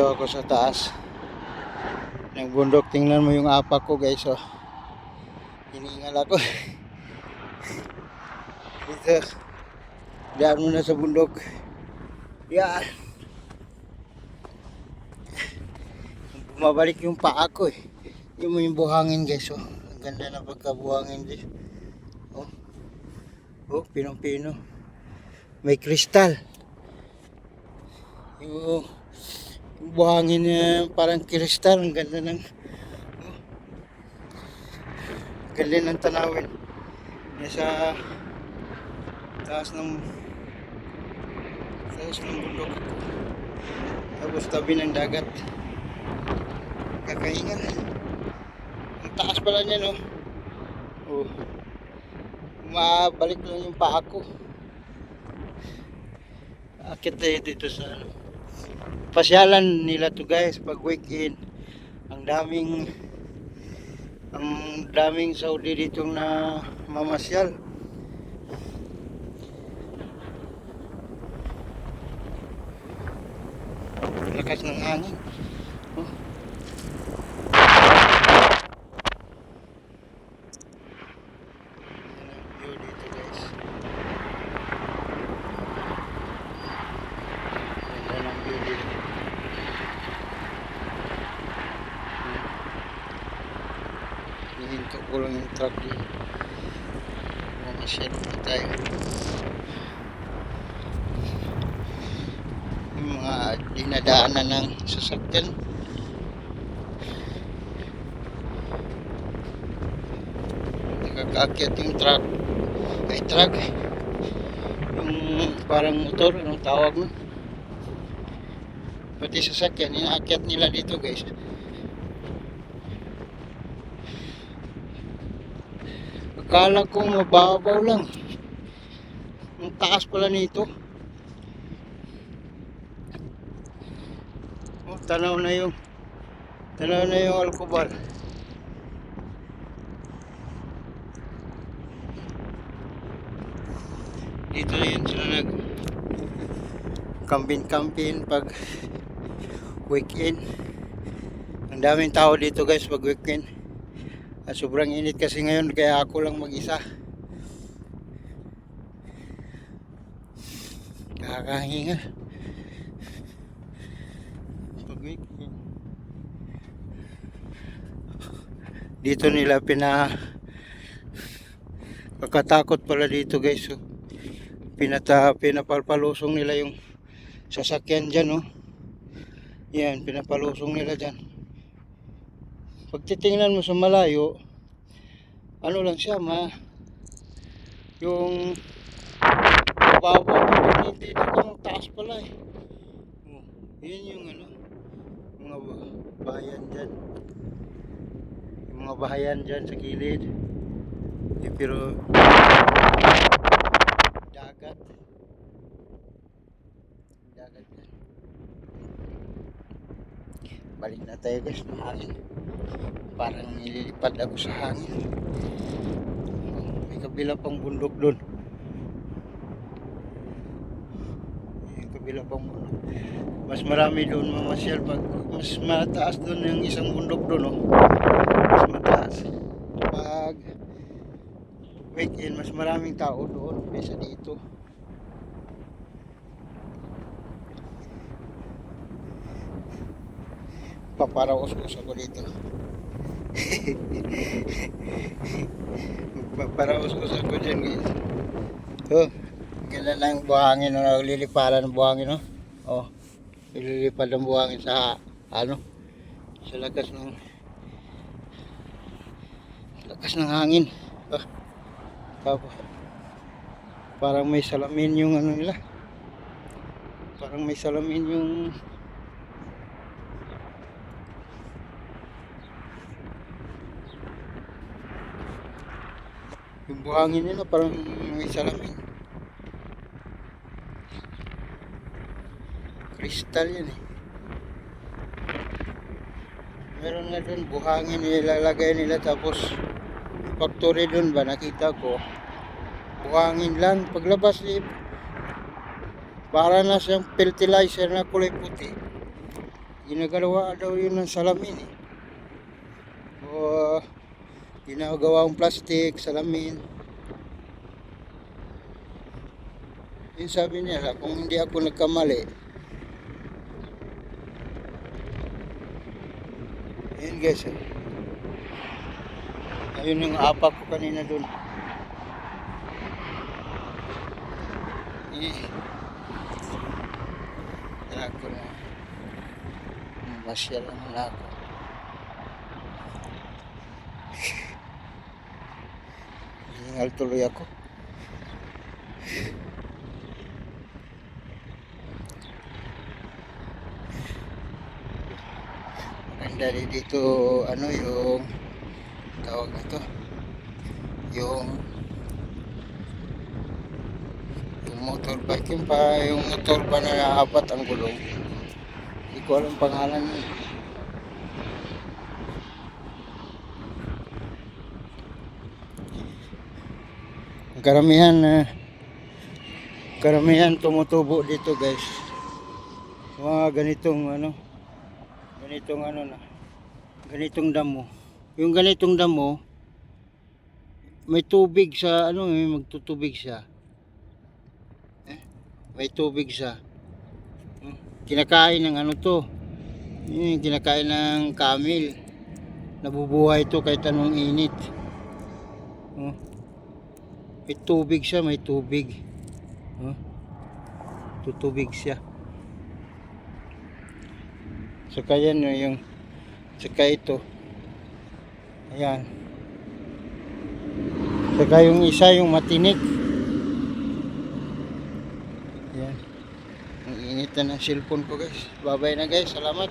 Dito ako sa taas ng bundok. Tingnan mo yung apak ko, guys. Oh. Hiningal ako. Dito. Daan mo na sa bundok. Yan. Bumabalik yung paa ko eh. Yung buhangin, guys. Oh. Ang ganda na pagkabuhangin, guys. Oh. Oh, pinong-pino. May kristal. Yung buhangin niya parang kristal. Ang ganda ng ganda ng tanawin. Nasa taas ng bundok. Tapos tabi ng dagat. Kakaingan. Ang taas pala niya, no? Oh. Mabalik lang yung paa ko. Akit tayo dito sa pasyalan nila to, guys, pag weekend. Ang daming Saudi dito na mamasyal. Lakas ng hangin. Oh. Yan ang view dito, guys. Ganda ng view dito. Hihinto ko lang yung truck dito. Mamasyal na tayo. Yung mga dinadaanan ng sasakyan. Nakakaakyat yung truck. Ay, truck. Yung parang motor, anong tawag mo? Pati sasakyan, inaakyat nila dito, guys. Akala ko mababaw lang. Ang taas pala nito. Oh, tanaw na yung Alcobar. Dito yun sila nag camping pag weekend. Ang daming tao dito, guys, pag weekend. At sobrang init kasi ngayon, kaya ako lang mag-isa. Nakakahinga. Pag weekend. Dito nila kakatakot pala dito, guys. So, pinapalpalusong nila yung sasakyan dyan, no? Yan, pinapalusong nila dyan. Pag titingnan mo sa malayo, ano lang siya, yung babaw, hindi dito kung taas pala eh. Oh, yun yung mga bahayan dyan. Yung mga bahayan dyan sa gilid. Eh, pero dagat dyan. Balik na tayo, guys, ng hangin. Parang nililipad ako sa hangin. May kabila pang bundok doon. May kabila pang bundok. Mas marami doon mamasyal. Mas mataas doon yung isang bundok doon, oh. Mas mataas. Pag weekend, mas maraming tao doon kaysa dito. Paparaos-os ako dito. Paparaos-os ako dyan, guys. Oh, ganda na yung buhangin, no? Nagliliparan ng buhangin, no? Oh, naglilipad ng buhangin sa sa lakas ng hangin. Oh, tapos parang may salamin yung nila. Parang may salamin yung buhangin nila, parang may salamin. Kristal yan eh. Meron na dun buhangin nilalagay nila, tapos factory dun ba nakita ko, buhangin lang. Paglabas para na siyang fertilizer na kulay puti. ginagawa daw yun ng salamin eh. O ginagawa ang plastic, salamin. Yun sabi nila, kung hindi ako nagkamali. Ayun guys, ayun yung apa ko kanina dun. Ako na masyal naman ako. Hiningal tuloy ako. Maganda dito ano yung tawag nito, yung motorbike, yung motor ba na apat ang gulong. Hindi ko alam pangalan yun. Karamihan tumutubo dito guys. Mga ganitong damo. Yung ganitong damo may tubig sa may magtutubig siya. May tubig siya. Kinakain ng kinakain ng camel. Nabubuhay ito kahit anong init. May tubig siya, may tubig. Tutubig siya. Saka yan saka ito. Ayan. Saka yung isa yung matinik. Ayan. Ang init na ng cellphone ko guys. Bye-bye na guys. Salamat.